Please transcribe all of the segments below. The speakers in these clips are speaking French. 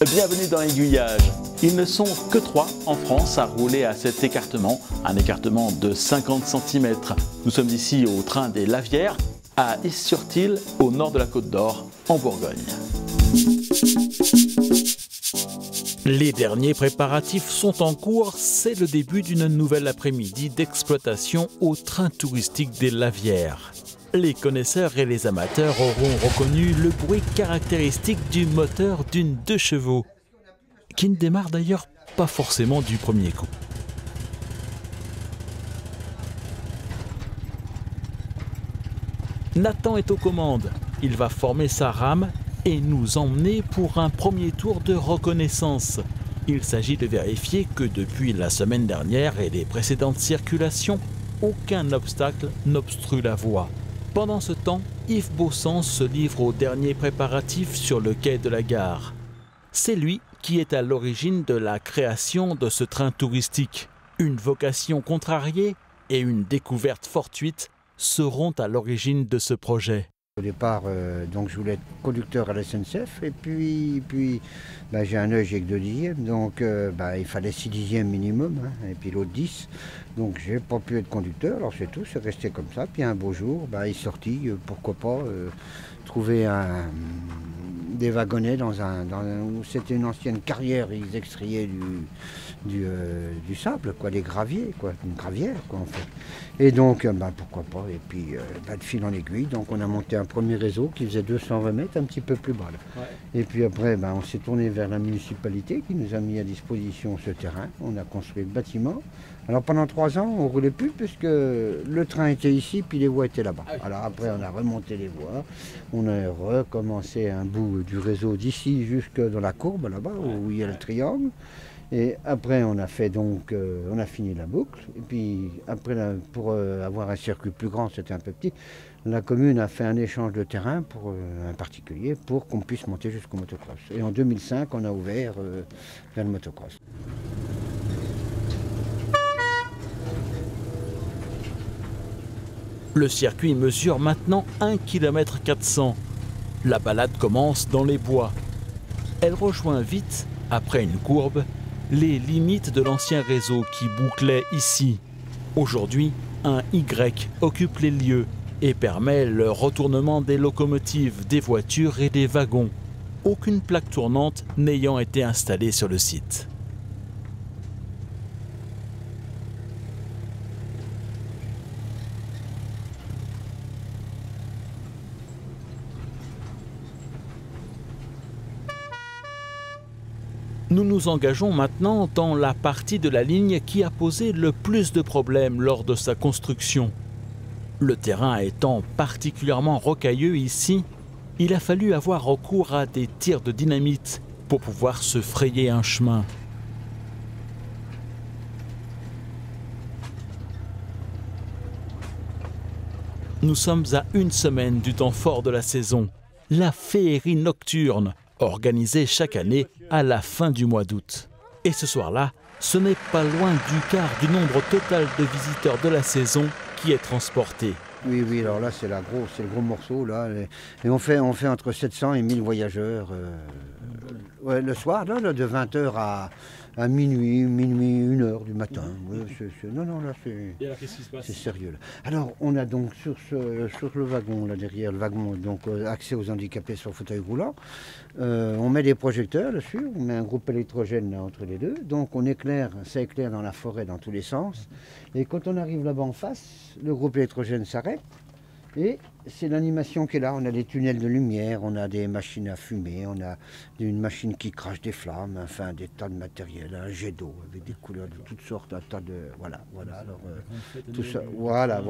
Bienvenue dans l'aiguillage. Ils ne sont que 3 en France à rouler à cet écartement, un écartement de 50 cm. Nous sommes ici au train des Lavières, à Is-sur-Tille, au nord de la Côte d'Or, en Bourgogne. Les derniers préparatifs sont en cours, c'est le début d'une nouvelle après-midi d'exploitation au train touristique des Lavières. Les connaisseurs et les amateurs auront reconnu le bruit caractéristique du moteur d'une 2 chevaux, qui ne démarre d'ailleurs pas forcément du premier coup. Nathan est aux commandes, il va former sa rame et nous emmener pour un premier tour de reconnaissance. Il s'agit de vérifier que depuis la semaine dernière et les précédentes circulations, aucun obstacle n'obstrue la voie. Pendant ce temps, Yves Bossens se livre aux derniers préparatifs sur le quai de la gare. C'est lui qui est à l'origine de la création de ce train touristique. Une vocation contrariée et une découverte fortuite seront à l'origine de ce projet. Au départ, donc je voulais être conducteur à la SNCF et puis j'ai un œil avec 2 dixièmes, donc il fallait 6 dixièmes minimum, hein, et puis l'autre 10. Donc j'ai pas pu être conducteur, alors c'est tout, c'est resté comme ça. Puis un beau jour, il est sorti, pourquoi pas, trouver des wagonnets où c'était une ancienne carrière, ils extrayaient du sable, quoi, des graviers, quoi, une gravière, quoi, en fait. Et donc, pourquoi pas, et puis de fil en aiguille, donc on a monté un premier réseau qui faisait 220 mètres, un petit peu plus bas. Là. Ouais. Et puis après, on s'est tourné vers la municipalité qui nous a mis à disposition ce terrain, on a construit le bâtiment. Alors pendant 3 ans, on ne roulait plus puisque le train était ici, puis les voies étaient là-bas. Alors après, on a remonté les voies, on a recommencé un bout du réseau d'ici jusque dans la courbe là-bas, où il y a le triangle. Et après, on a fait donc, on a fini la boucle. Et puis après, pour avoir un circuit plus grand, c'était un peu petit, la commune a fait un échange de terrain pour un particulier pour qu'on puisse monter jusqu'au motocross. Et en 2005, on a ouvert vers le motocross. Le circuit mesure maintenant 1,4 km. La balade commence dans les bois. Elle rejoint vite, après une courbe, les limites de l'ancien réseau qui bouclait ici. Aujourd'hui, un Y occupe les lieux et permet le retournement des locomotives, des voitures et des wagons. Aucune plaque tournante n'ayant été installée sur le site. Nous nous engageons maintenant dans la partie de la ligne qui a posé le plus de problèmes lors de sa construction. Le terrain étant particulièrement rocailleux ici, il a fallu avoir recours à des tirs de dynamite pour pouvoir se frayer un chemin. Nous sommes à 1 semaine du temps fort de la saison, la féerie nocturne, organisée chaque année à la fin du mois d'août. Et ce soir-là, ce n'est pas loin du quart du nombre total de visiteurs de la saison qui est transporté. Oui, alors là c'est le gros morceau là, et on fait entre 700 et 1000 voyageurs le soir, là, de 20h à minuit, 1h du matin. Ouais, non, là c'est sérieux. Là. Alors on a donc sur le wagon, là derrière le wagon, donc accès aux handicapés sur fauteuil roulant, on met des projecteurs dessus, on met un groupe électrogène là, entre les deux, donc ça éclaire dans la forêt dans tous les sens. Et quand on arrive là-bas en face, le groupe électrogène s'arrête. Et c'est l'animation qui est là, on a des tunnels de lumière, on a des machines à fumer, on a une machine qui crache des flammes, enfin des tas de matériel, un jet d'eau avec des couleurs de toutes sortes, un tas de... Voilà, alors tout ça, voilà.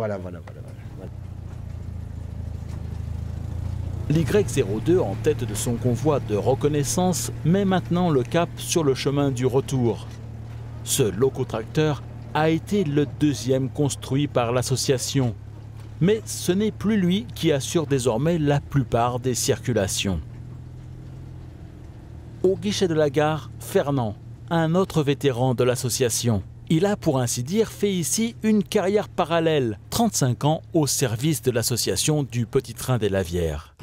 L'Y02 en tête de son convoi de reconnaissance met maintenant le cap sur le chemin du retour. Ce locotracteur a été le 2e construit par l'association. Mais ce n'est plus lui qui assure désormais la plupart des circulations. Au guichet de la gare, Fernand, un autre vétéran de l'association. Il a pour ainsi dire fait ici une carrière parallèle, 35 ans au service de l'association du Petit Train des Lavières.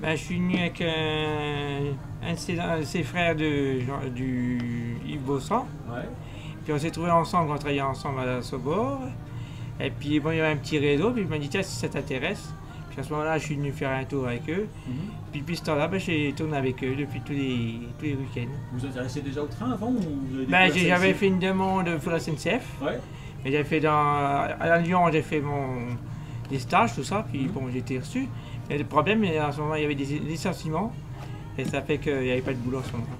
Ben, je suis venu avec un de ses frères du Yves Bossan. Ouais. Puis on s'est trouvés ensemble, on travaillait ensemble à la Sobor. Et puis bon, il y avait un petit réseau, puis il m'a dit tiens, si ça t'intéresse. Puis à ce moment-là, je suis venu faire un tour avec eux. Puis depuis ce temps-là, ben, j'ai tourné avec eux depuis tous les week-ends. Vous vous intéressez déjà au train avant ou vous avez Ben, j'avais fait une demande pour la SNCF. Ouais. Et j'avais fait à Lyon, j'ai fait des stages, tout ça, puis bon, j'ai été reçu. Mais le problème, à ce moment, il y avait des licenciements. Et ça fait qu'il n'y avait pas de boulot à ce moment-là.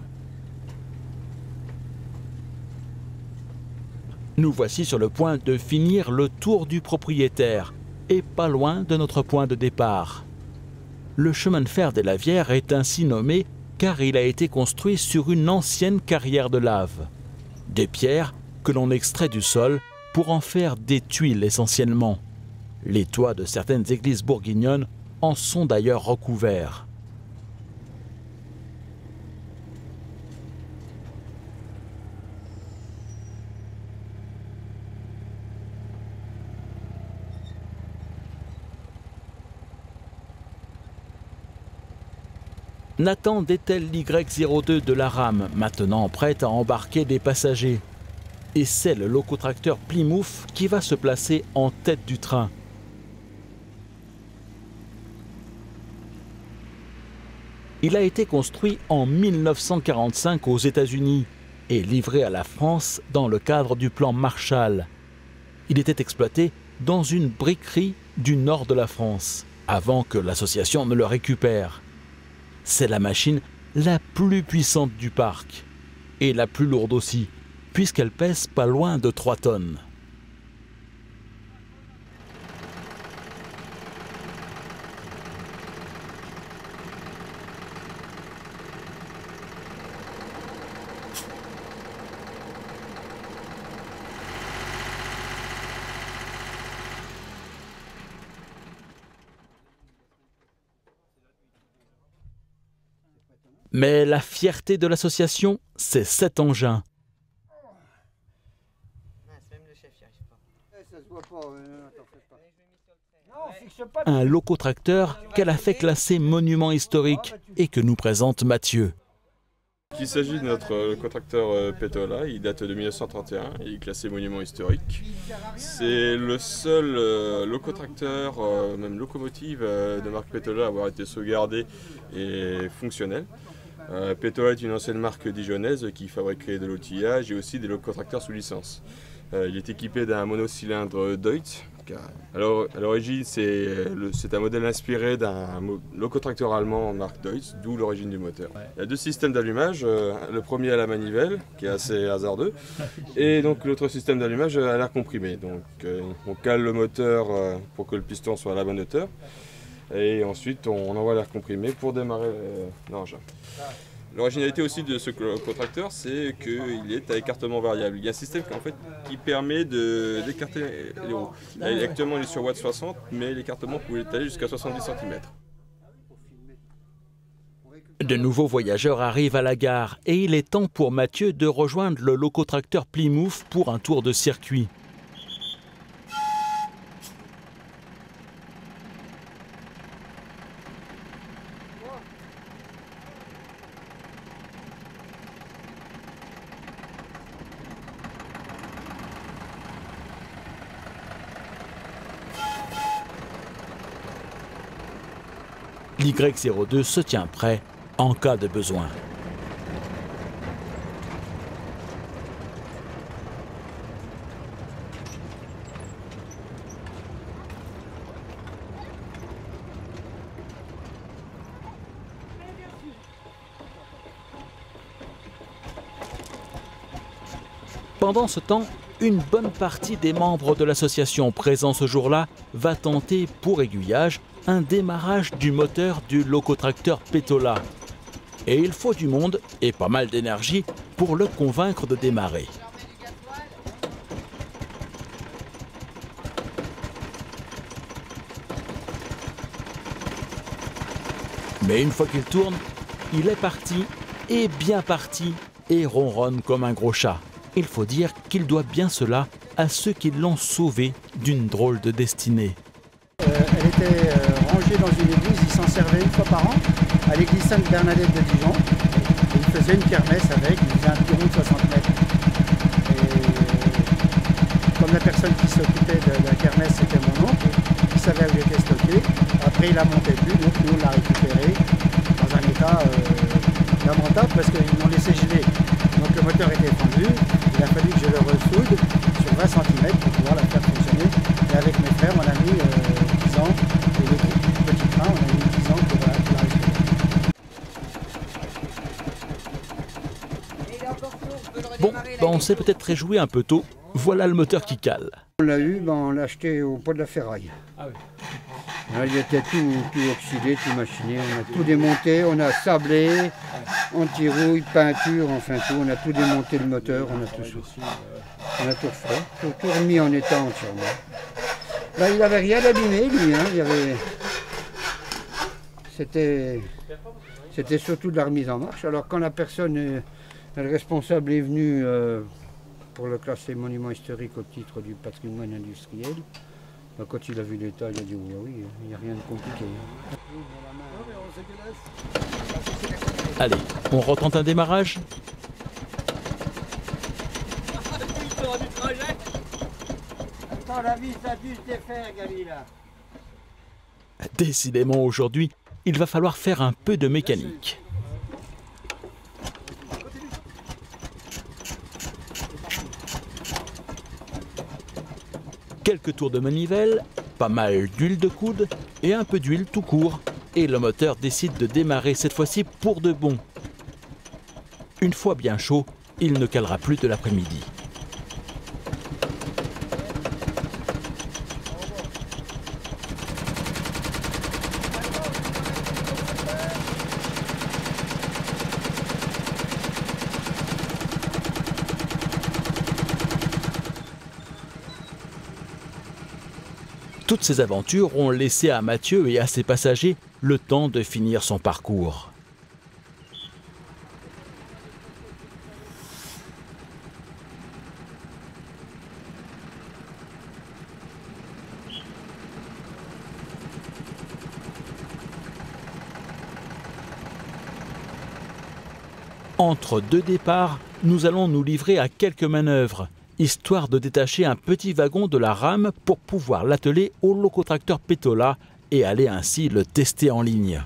Nous voici sur le point de finir le tour du propriétaire, et pas loin de notre point de départ. Le chemin de fer des Lavières est ainsi nommé car il a été construit sur une ancienne carrière de lave. Des pierres que l'on extrait du sol pour en faire des tuiles essentiellement. Les toits de certaines églises bourguignonnes en sont d'ailleurs recouverts. Nathan dételle l'Y02 de la rame, maintenant prête à embarquer des passagers. Et c'est le locotracteur Plymouth qui va se placer en tête du train. Il a été construit en 1945 aux États-Unis et livré à la France dans le cadre du plan Marshall. Il était exploité dans une briquerie du nord de la France, avant que l'association ne le récupère. C'est la machine la plus puissante du parc, et la plus lourde aussi, puisqu'elle pèse pas loin de 3 tonnes. Mais la fierté de l'association, c'est cet engin. Un locotracteur qu'elle a fait classer monument historique et que nous présente Mathieu. Il s'agit de notre locotracteur Petola, il date de 1931, il est classé monument historique. C'est le seul locotracteur, même locomotive de marque Petola à avoir été sauvegardé et fonctionnel. Petola est une ancienne marque dijonnaise qui fabriquait de l'outillage et aussi des locotracteurs sous licence. Il est équipé d'un monocylindre Deutz. Alors, à l'origine, c'est un modèle inspiré d'un locotracteur allemand marque Deutz, d'où l'origine du moteur. Il y a 2 systèmes d'allumage, le premier à la manivelle, qui est assez hasardeux, et donc l'autre système d'allumage à l'air comprimé. Donc, on cale le moteur pour que le piston soit à la bonne hauteur, et ensuite on envoie l'air comprimé pour démarrer l'engin. L'originalité aussi de ce locotracteur, c'est qu'il est à écartement variable. Il y a un système qui permet d'écarter les roues. Actuellement, il est sur watt 60, mais l'écartement pouvait aller jusqu'à 70 cm. De nouveaux voyageurs arrivent à la gare et il est temps pour Mathieu de rejoindre le locotracteur Plymouth pour un tour de circuit. L'Y02 se tient prêt en cas de besoin. Pendant ce temps, une bonne partie des membres de l'association présents ce jour-là va tenter, pour aiguillage, un démarrage du moteur du locotracteur Petola. Et il faut du monde et pas mal d'énergie pour le convaincre de démarrer. Mais une fois qu'il tourne, il est parti, et bien parti, et ronronne comme un gros chat. Il faut dire qu'il doit bien cela à ceux qui l'ont sauvé d'une drôle de destinée. Elle était rangée marché dans une église, il s'en servait une fois par an, à l'église Sainte-Bernadette de Dijon. Et il faisait une kermesse avec, il faisait un petit rond de 60 mètres. Et comme la personne qui s'occupait de la kermesse, c'était mon oncle, il savait où il était stocké. Après, il la montait plus, donc nous, on l'a récupéré dans un état lamentable parce qu'ils m'ont laissé geler. Donc le moteur était fendu, il a fallu que je le ressoude sur 20 cm pour pouvoir la faire fonctionner. Et avec mes frères, on a mis 10 ans, et l'équipe du petit train, on a mis 10 ans pour la récupérer. Bon, on s'est peut-être réjoui un peu tôt. Voilà le moteur qui cale. On l'a eu, on l'a acheté au pot de la ferraille. Ah oui. Là, il était tout oxydé, tout machiné. On a tout démonté, on a sablé, anti-rouille, peinture, enfin tout. On a tout démonté le moteur, on a tout refait, tout remis en état entièrement. Là, il n'avait rien abîmé, lui. Hein. C'était surtout de la remise en marche. Alors quand la personne, le responsable est venu pour le classer monument historique au titre du patrimoine industriel, quand il a vu l'état, il a dit oui, il n'y a rien de compliqué. Allez, on retente un démarrage. Attends, la vis a dû se faire, Gali, là. Décidément, aujourd'hui, il va falloir faire un peu de mécanique. Quelques tours de manivelle, pas mal d'huile de coude et un peu d'huile tout court. Et le moteur décide de démarrer cette fois-ci pour de bon. Une fois bien chaud, il ne calera plus de l'après-midi. Toutes ces aventures ont laissé à Mathieu et à ses passagers le temps de finir son parcours. Entre deux départs, nous allons nous livrer à quelques manœuvres, histoire de détacher un petit wagon de la rame pour pouvoir l'atteler au locotracteur Pétola et aller ainsi le tester en ligne.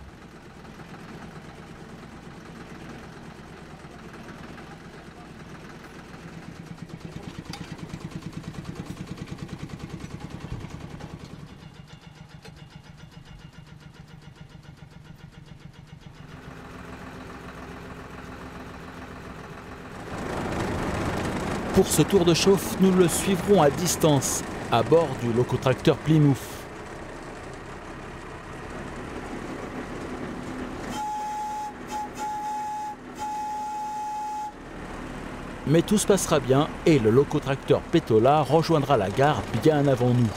Pour ce tour de chauffe, nous le suivrons à distance, à bord du locotracteur Plymouth. Mais tout se passera bien et le locotracteur Pétola rejoindra la gare bien avant nous.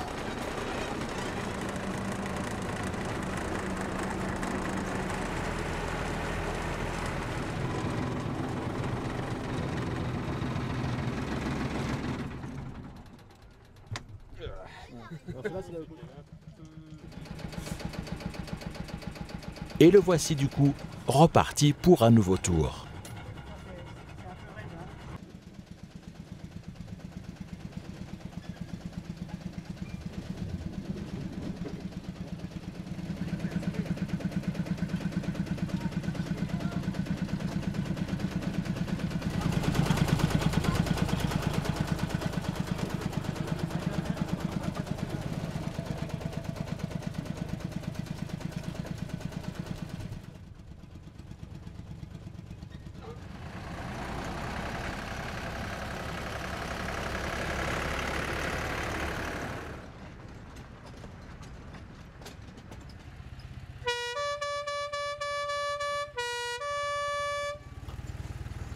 Et le voici du coup reparti pour un nouveau tour.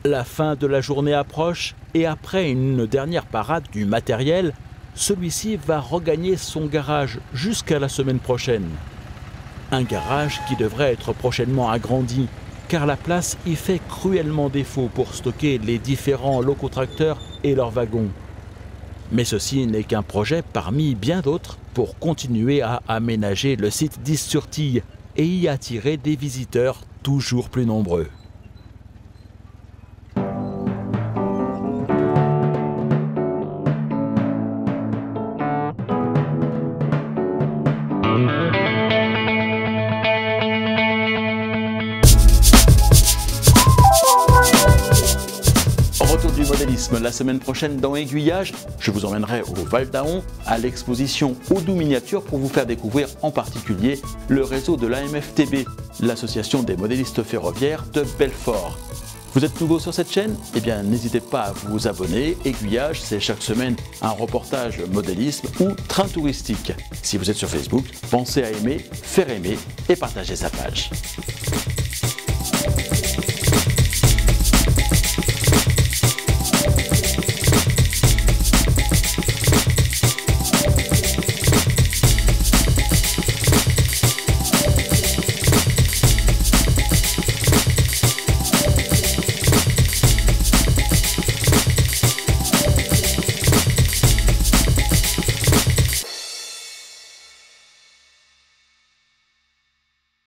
La fin de la journée approche et après une dernière parade du matériel, celui-ci va regagner son garage jusqu'à la semaine prochaine. Un garage qui devrait être prochainement agrandi car la place y fait cruellement défaut pour stocker les différents locotracteurs et leurs wagons. Mais ceci n'est qu'un projet parmi bien d'autres pour continuer à aménager le site d'Is-sur-Tille et y attirer des visiteurs toujours plus nombreux. Retour du modélisme la semaine prochaine dans Aiguillage. Je vous emmènerai au Val d'Aon à l'exposition Oudou Miniature pour vous faire découvrir en particulier le réseau de l'AMFTB, l'association des modélistes ferroviaires de Belfort. Vous êtes nouveau sur cette chaîne? Eh bien n'hésitez pas à vous abonner. Aiguillage, c'est chaque semaine un reportage modélisme ou train touristique. Si vous êtes sur Facebook, pensez à aimer, faire aimer et partager sa page.